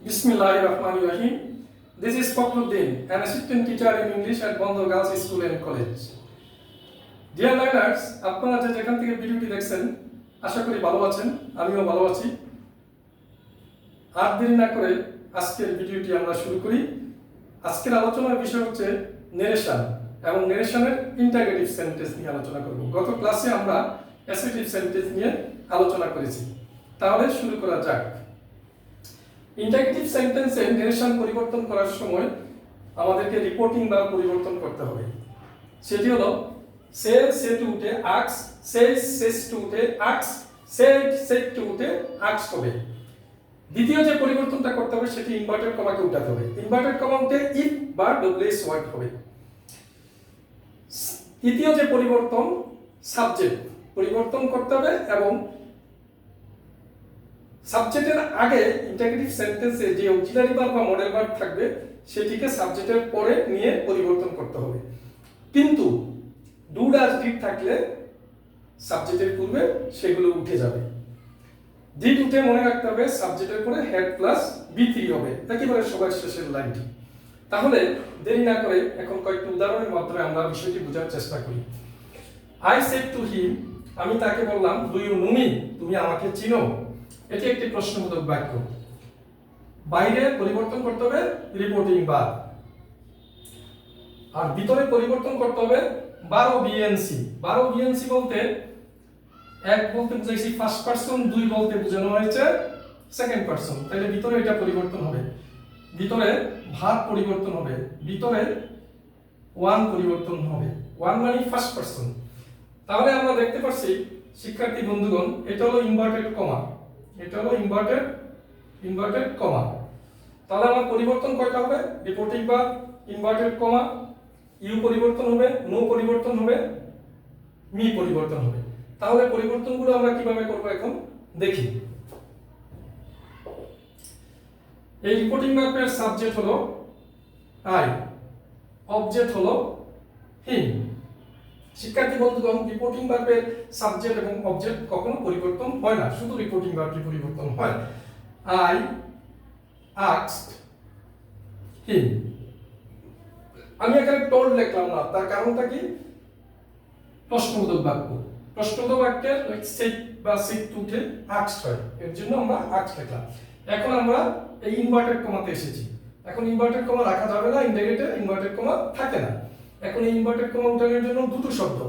Bismillahirrahmanirrahim. This is Fakhruddin, an assistant teacher in English at Bondor Girls School and College. Dear learners, আপনারা যেখান থেকে ভিডিওটি দেখছেন আশা করি ভালো আছেন, আমিও ভালো আছি। আর দেরি না করে আজকের ভিডিওটি আমরা শুরু করি। আজকের আলোচনার বিষয় হচ্ছে নেরেশন এবং নেরেশনের ইন্টারগেটিভ সেন্টেন্স নিয়ে আলোচনা করব। গত ক্লাসে আমরা অ্যাসার্টিভ সেন্টেন্স নিয়ে আলোচনা করেছি। তাহলে শুরু করা যাক। ইন্টারগেটিভ সেন্টেন্সে নেরেশন পরিবর্তন করার সময় আমাদেরকে রিপোর্টিং বা পরিবর্তন করতে হবে। সেটি হলো সে টু উঠে আক্স, সেস টু উঠে আক্স, সেড টু উঠে আক্স হবে। দ্বিতীয় যে পরিবর্তনটা করতে হবে সেটি ইনভার্টেড কমাকে উঠাতে হবে। ইনভার্টেড কমা উঠে ইফ বা ডব্লিউএস ওয়ার্ড হবে। তৃতীয় যে পরিবর্তন সাবজেক্ট পরিবর্তন করতে হবে এবং সাবজেক্টের আগে ইন্টারগেটিভ সেন্টেন্সে যে অক্সিলারি ভার্ব বা মডেল ভার্ব থাকবে সেটিকে সাবজেক্টের পরে নিয়ে পরিবর্তন করতে হবে। কিন্তু ডু ডাজ ডিড থাকলে সাবজেক্টের পূর্বে সেগুলো উঠে যাবে। ডিড উঠে মনে রাখতে হবে সাবজেক্টের পরে হেড প্লাস বি3 হবে। একেবারে সবার শেষের লাইনটি। তাহলে দেরি না করে এখন কয়েকটি উদাহরণের মাধ্যমে আমরা বিষয়টি বোঝার চেষ্টা করি। আই সেড টু হিম, আমি তাকে বললাম, ডু ইউ নো মি, তুমি আমাকে চিনো। এটি একটি প্রশ্নবোধক বাক্য। বাইরে পরিবর্তন করতে হবে রিপোর্টিং ভার্ব, আর ভিতরে পরিবর্তন করতে হবে 12 বিএনসি। 12 বিএনসি বলতে এক বলতে বুঝাইছি ফার্স্ট পারসন, দুই বলতে বোঝানো হয়েছে সেকেন্ড পারসন। তাহলে ভিতরে এটা পরিবর্তন হবে, ভিতরে ভার্ব পরিবর্তন হবে, ভিতরে ওয়ান পরিবর্তন হবে। ওয়ান মানে ফার্স্ট পারসন। তাহলে আমরা দেখতে পাচ্ছি শিক্ষার্থী বন্ধুগণ, এটা হলো ইনভার্টেড কমা, এটা হলো ইনভার্টেড কমা। তাহলে আমার পরিবর্তন কয়টা হবে? Reporting verb, inverted comma, you পরিবর্তন হবে, নো পরিবর্তন হবে, মি পরিবর্তন হবে। তাহলে পরিবর্তনগুলো আমরা কিভাবে করব এখন দেখি। এই রিপোর্টিং ভার্বের সাবজেক্ট হলো আই, অবজেক্ট হলো হিম। শিক্ষার্থী বন্ধুগণ, রিপোর্টিং ভার্বের সাবজেক্ট এবং অবজেক্ট কখনো পরিবর্তন হয় না, শুধু রিপোর্টিং ভার্বটি পরিবর্তন হয়। আই আস্কড হিম। আমি এখানে টোল্ড লিখলাম না, তার কারণটা কি? প্রশ্নবোধক বাক্য। প্রশ্নবোধক বাক্যের সেড বা সেড টু উঠে আস্কড হয়, এর জন্য আমরা আস্কড লিখলাম। এখন আমরা এই ইনভার্টেড কমাতে এসেছি। এখন ইনভার্টেড কমা রাখা যাবে না, ইন্টারগেটে ইনভার্টেড কমা থাকে না। এখন এই ইনভার্টেড কমা উঠানোর জন্য দুটো শব্দ,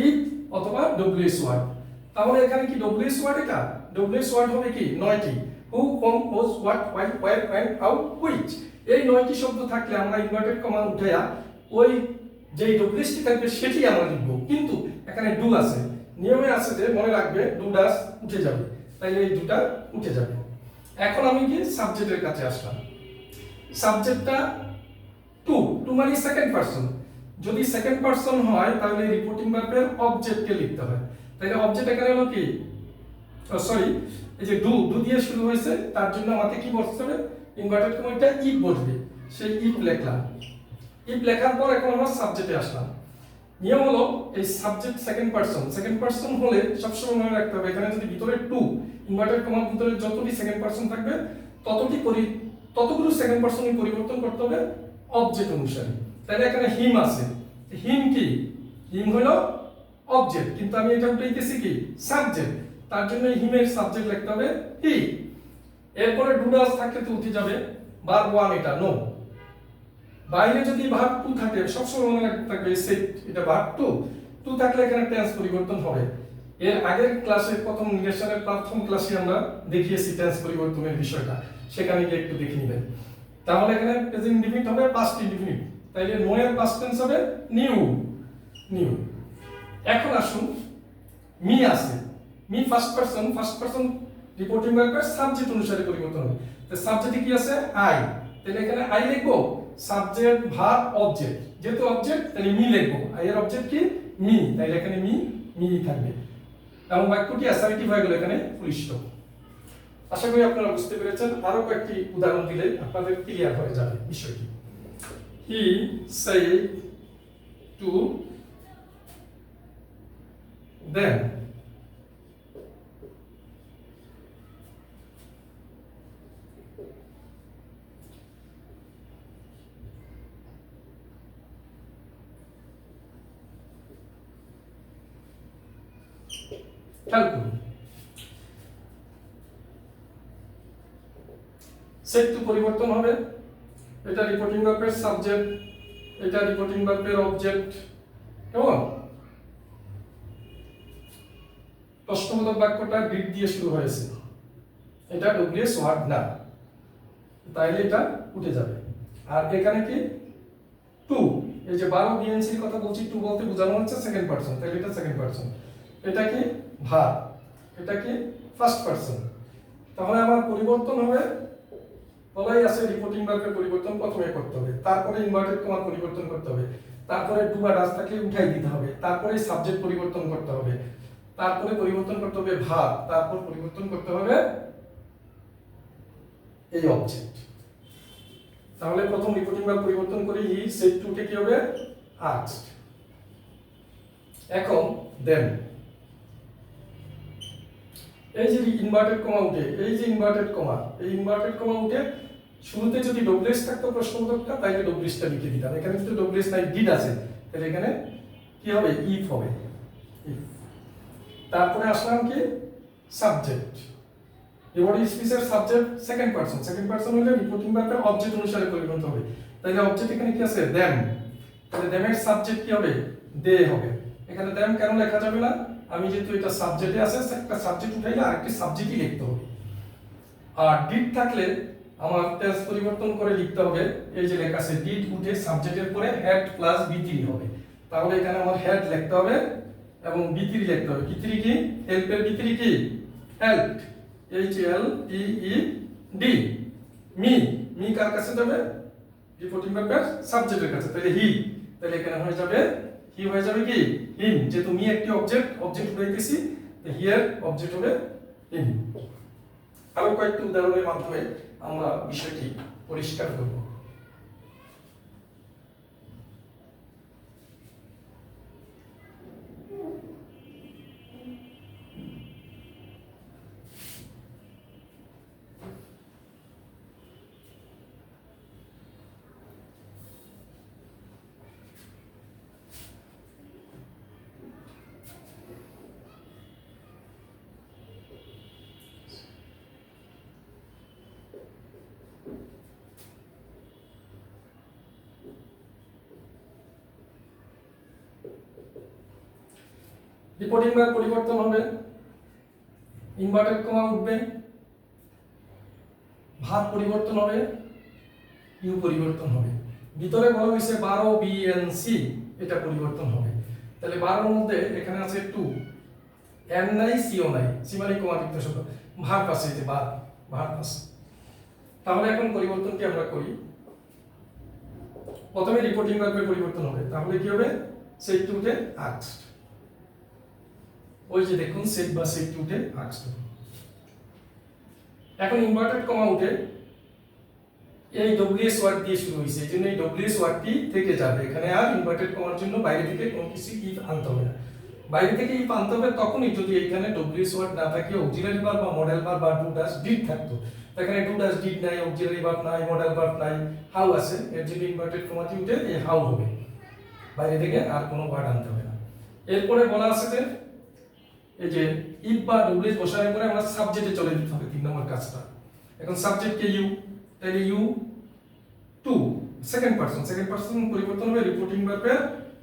ইফ অথবা ডব্লিউএস ওয়ার্ড। তাহলে এখানে কি ডব্লিউএস ওয়ার্ড? এটা ডব্লিউএস ওয়ার্ড হবে কি 9টি। Who, whom, whose, what, why, where, when, how, which. এই 9টি শব্দ থাকলে আমরা ইনভার্টেড কমা উঠাইয়া ওই যে ডব্লিউএসটি থাকবে সেটি আমরা লিখব। কিন্তু এখানে ডু আছে, নিয়মে আছে যে মনে রাখবে ডু ডাস উঠে যাবে, তাইলে এই দুটা উঠে যাবে। এখন আমি কি সাবজেক্টের কাছে আসলাম। সাবজেক্টটা টু মানে সেকেন্ড পারসন। যদি সেকেন্ড পারসন হয় তাহলে রিপোর্টিং ভার্বের অবজেক্টকে লিখতে হয়। তাহলে অবজেক্ট এখানে হলো কি, সরি, এই যে ডু দিয়ে শুরু হয়েছে, তার জন্য আমাকে কি বসতে হবে? ইনভার্টেড কমাটা ইফ বসবে, সেই ইফ লিখলাম। ইফ লেখার পর এখন আমরা সাবজেক্টে আসলাম। নিয়ম হলো এই সাবজেক্ট সেকেন্ড পারসন হলে সবসময় মনে রাখতে হবে এখানে যদি ভিতরে টু ইনভার্টেড কমার ভিতরে যতটি সেকেন্ড পারসন থাকবে ততগুলো সেকেন্ড পারসনই পরিবর্তন করতে হবে অবজেক্ট অনুসারে। তাহলে এখানে হিম আছে, হিম কি? হিম হলো অবজেক্ট, কিন্তু আমি এটা উঠাইতেছি কি সাবজেক্ট, তার জন্য হিমের সাবজেক্ট লিখতে হবে হি। এরপরে ডু ডাজ থাকলে তো উঠে যাবে ভার্ব ওয়ান, এটা নো। বাইরে যদি ভার্ব টু থাকে সবসময় মনে রাখতে থাকবে সেট, এটা ভার্ব টু থাকলে এখানে টেন্স পরিবর্তন হবে। এর আগের ক্লাসে প্রথম নির্দেশনের প্রথম ক্লাসে আমরা দেখিয়েছি টেন্স পরিবর্তনের বিষয়টা, সেখানে গিয়ে একটু দেখে নেবেন। তাহলে এখানে প্রেজেন্ট ইনডিফিনিট হবে পাস্ট ইনডিফিনিট, তাইলে নো এর পাস্ট টেন্স হবে নিউ। এখন আসুন মি আছে, মি ফার্স্ট পারসন রিপোর্টিং ভার্বের সাবজেক্ট অনুসারে পরিবর্তন হবে। তো সাবজেক্টে কি আছে? আই। তাহলে এখানে আই লিখবো, সাবজেক্ট ভার্ব অবজেক্ট, যেহেতু অবজেক্ট তাহলে মি লিখবো। আই এর অবজেক্ট কি? মি, তাইলে এখানে মি থাকবে এবং বাক্যটি অ্যাসার্টিভ হয়ে গেল, এখানে ফুল স্টপ। আশা করি আপনারা বুঝতে পেরেছেন। আরো কয়েকটি উদাহরণ দিলে আপনাদের ক্লিয়ার হয়ে যাবে বিষয়টি। হি said to them. খেয়াল করুন, সেট টু পরিবর্তন হবে, এটা রিপোর্টিং ভার্বের সাবজেক্ট, এটা রিপোর্টিং ভার্বের অবজেক্ট, কেমন? প্রশ্নবোধক বাক্যটা ডিড দিয়ে শুরু হয়েছে, এটা ডব্লিউএস ওয়ার্ড না, তাইলে এটা উঠে যাবে। আর এখানে কি টু, এই যে 12 বিএনসির কথা বলছি, টু বলতে বোঝানো হচ্ছে সেকেন্ড পারসন, তাহলে এটা সেকেন্ড পারসন। এটা কি ভার্ব, এটা কি ফার্স্ট পারসন। তাহলে আমার পরিবর্তন হবে, বলাই আছে রিপোর্টিং ভার্বের পরিবর্তন প্রথমে করতে হবে, তারপরে ইনভার্টেড কমা পরিবর্তন করতে হবে, তারপরে ডু বা ডাজ থাকলে উঠাই দিতে হবে, তারপরে সাবজেক্ট পরিবর্তন করতে হবে, তারপরে পরিবর্তন করতে হবে ভার্ব, তারপর পরিবর্তন করতে হবে এই অবজেক্ট। তাহলে প্রথম রিপোর্টিং ভার্ব পরিবর্তন করে হি সেড টু কে কি হবে আস্কড। এখন দেন এই যে ইনভার্টেড কমা উঠে, এই যে ইনভার্টেড কমা, এই ইনভার্টেড কমা উঠে শুরুতে যদি ডব্লিউএস থাকতো প্রশ্নবোধকটা, তাইলে ডব্লিউএসটা লিখে দিতাম। এখানে যদি ডব্লিউএস নাই, ডিড আছে, তাহলে এখানে কি হবে ইফ হবে। তারপরে আসলাম কি সাবজেক্ট, এবারে স্পিচের subject second person, second person হলে রিপোর্টিং ভার্বের অবজেক্ট অনুসারে পরিবর্তন হবে। তাহলে অবজেক্ট এখানে কি আছে দেম, তাহলে দেমের সাবজেক্ট কি হবে দে হবে। এখানে দেম কেন লেখা যাবে না, আমি যেহেতু এটা সাবজেক্টে আছে, একটা সাবজেক্ট উঠাইলে আরেকটি সাবজেক্টই লিখতে হবে। আর ডিড থাকলে আমার টেন্স পরিবর্তন করে লিখতে হবে, এই যে লেখা আছে ডিড উঠে সাবজেক্টের পরে হেড প্লাস বি3 হবে। তাহলে এখানে আমার হেড লিখতে হবে এবং বি3 লিখতে হবে। বি3 কি হেল্পের বি3 কি হেল্প, এইচ এল ই ই ডি। মি, মি কার কাছে যাবে রিপোর্টিং ভার্বের সাবজেক্টের কাছে, তাহলে হি, তাহলে এখানে হয়ে যাবে হি, হয়ে যাবে কি হিম, যেহেতু মি একটি অবজেক্ট, অবজেক্ট উঠাইতেছি, হিয়ার অবজেক্ট হবে হিম। আরো কয়েকটি উদাহরণের মাধ্যমে আমরা বিষয়টি পরিষ্কার করব। রিপোর্টিং ভার্ব পরিবর্তন হবে, ইনভার্টেড কমা উঠবে, ভার্ব পরিবর্তন হবে, ইউ পরিবর্তন হবে। ভিতরে বলা হয়েছে 12 বিএনসি, এটা পরিবর্তন হবে। তাহলে 12 এর মধ্যে এখানে আছে টু, এন নাই সিও নাই, সি মানে কমাতিক্ত শব্দ, ভার্ব আছে, এই যে ভার্ব আছে। তাহলে এখন পরিবর্তনটি আমরা করি। প্রথমে রিপোর্টিং ভার্বের পরিবর্তন হবে, তাহলে কি হবে সেড টু তে আস্কড। ওই যে দেখুন সেড বা সেড টু তে আস্কড। এখন ইনভার্টেড কমা উঠে এই ডব্লিউএস ওয়ার্ড দিয়ে শুরু হয়েছে, এই জন্য এই ডব্লিউএস ওয়ার্ডটি থেকে যাবে। এখানে আর ইনভার্টেড কমার জন্য বাইরে থেকে কোনো কিছু ইফ আনতে হবে না। বাইরে থেকে ইফ আনতে হবে তখনই যদি এখানে ডব্লিউএস ওয়ার্ড না থাকে, অক্সিলারি ভার্ব বা মডেল ভার্ব বা ডু ডাজ ডিড থাকতো। এখানে ডু ডাজ ডিড নাই, অক্সিলারি ভার্ব নাই, মডেল ভার্ব নাই, হাউ আছে, এর জন্য ইনভার্টেড কমাটি উঠে এই হাউ হবে। বাইরে থেকে আর কোনো ওয়ার্ড আনতে হবে না। এরপরে বলা আছে যে এই যে ইফ বা ডব্লিউএস বসানোর পরে আমরা সাবজেক্টে চলে যেতে হবে, 3 নম্বর কাজটা। এখন সাবজেক্ট কে ইউ, তাহলে you to second person, second person পরিবর্তন হবে রিপোর্টিং ভার্বের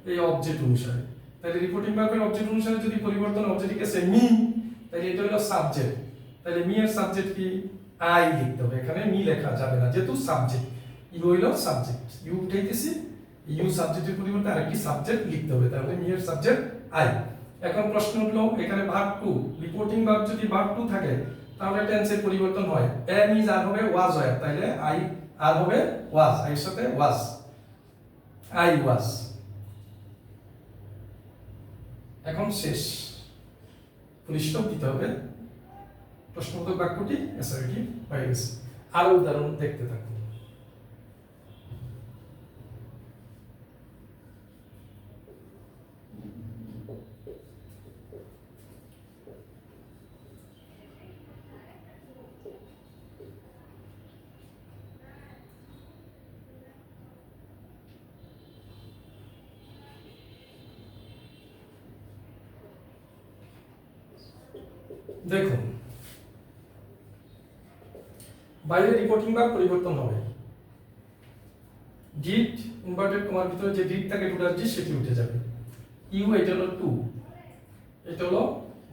এই অবজেক্ট অনুসারে। তাহলে রিপোর্টিং ভার্বের অবজেক্ট অনুসারে যদি পরিবর্তন অবজেক্ট কে সে মি, তাহলে এটা হলো সাবজেক্ট। তাহলে মি এর সাবজেক্ট কি আই লিখতে হবে, এখানে মি লেখা যাবে না যেহেতু সাবজেক্ট। ইউ হইলো সাবজেক্ট, ইউ উঠাইতেছি, ইউ সাবজেক্টের পরিবর্তে আরেকটি সাবজেক্ট লিখতে হবে, তাহলে মি এর সাবজেক্ট আই। এখন প্রশ্ন উঠলো এখানে ভার্ব টু, রিপোর্টিং ভার্ব যদি ভার্ব টু থাকে তাহলে টেন্সের পরিবর্তন হয়, এম ইজ আর হবে ওয়াজ হয়, তাহলে আই আর হবে ওয়াজ, আই এর সাথে ওয়াজ, আই ওয়াজ। এখন শেষ, পরিষ্কার দিতে হবে, প্রশ্নবোধক বাক্যটি অ্যাসার্টিভ হয়ে গেছে। আরো উদাহরণ দেখতে থাকুন। দেখুন বাইরে রিপোর্টিং ভার্ব পরিবর্তন হবে, ডিড ইনভার্টেড কমার ভিতরে যে ডিড থাকে টু ডাজ ডিড সেটি উঠে যাবে। ইউ এটা হলো টু, এটা হলো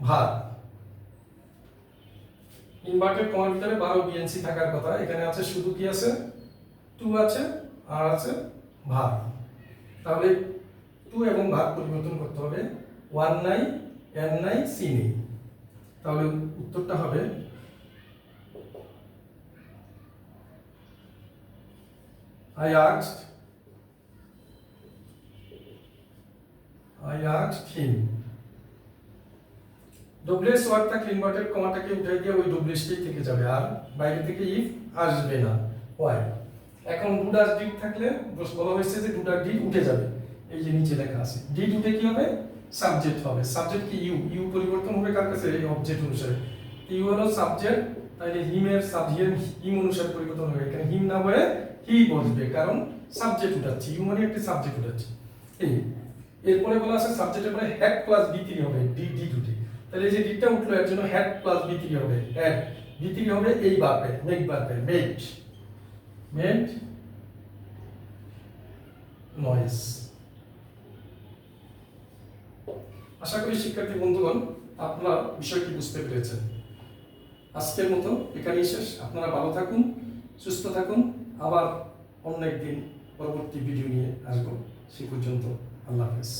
ভার্ব। ইনভার্টেড কমার ভিতরে 12 বিএনসি থাকার কথা, এখানে আছে শুধু কি আছে, টু আছে আর আছে ভার্ব। তাহলে টু এবং ভার্ব পরিবর্তন করতে হবে, ওয়ান নাই, এন নাই, সি নেই। তাহলে উত্তরটা হবে I asked him. WH word থাকলে ইনভার্টেড কমাটাকে উঠাই দিয়ে ওই ডব্লিউএসটাই থেকে যাবে, আর বাইরে থেকে ইফ আসবে না। ওয়াই? এখন ডু ডাজ ডিড থাকলে বলা হয়েছে যে ডু ডাজ ডিড উঠে যাবে, এই যে নিচে লেখা আছে। ডিড উঠে কি হবে, সাবজেক্ট হবে। সাবজেক্ট কি ইউ, ইউ পরিবর্তন হবে কার কাছে, এই অবজেক্ট অনুসারে। ইউ হলো সাবজেক্ট, তাইলে হিমের সাবজেক্ট হিম অনুসারে পরিবর্তন হবে। এখানে হিম না হয়ে হি বসবে, কারণ সাবজেক্ট উঠাচ্ছি, ইউ মানে একটি সাবজেক্ট উঠাচ্ছি। এই এরপরে বলা আছে সাবজেক্টের পরে হ্যাড প্লাস বি3 হবে, ডিড উঠে। তাহলে এই যে ডিডটা উঠলো এর জন্য হ্যাড প্লাস বি3 হবে, হ্যাড বি3 হবে এই ভার্বের, মেক ভার্বের, মেড নয়েজ। আশা করি শিক্ষার্থী বন্ধুগণ আপনারা বিষয়টি বুঝতে পেরেছেন। আজকের মতো এখানেই শেষ। আপনারা ভালো থাকুন, সুস্থ থাকুন। আবার অন্য একদিন পরবর্তী ভিডিও নিয়ে আসবো। সে পর্যন্ত আল্লাহ হাফেজ।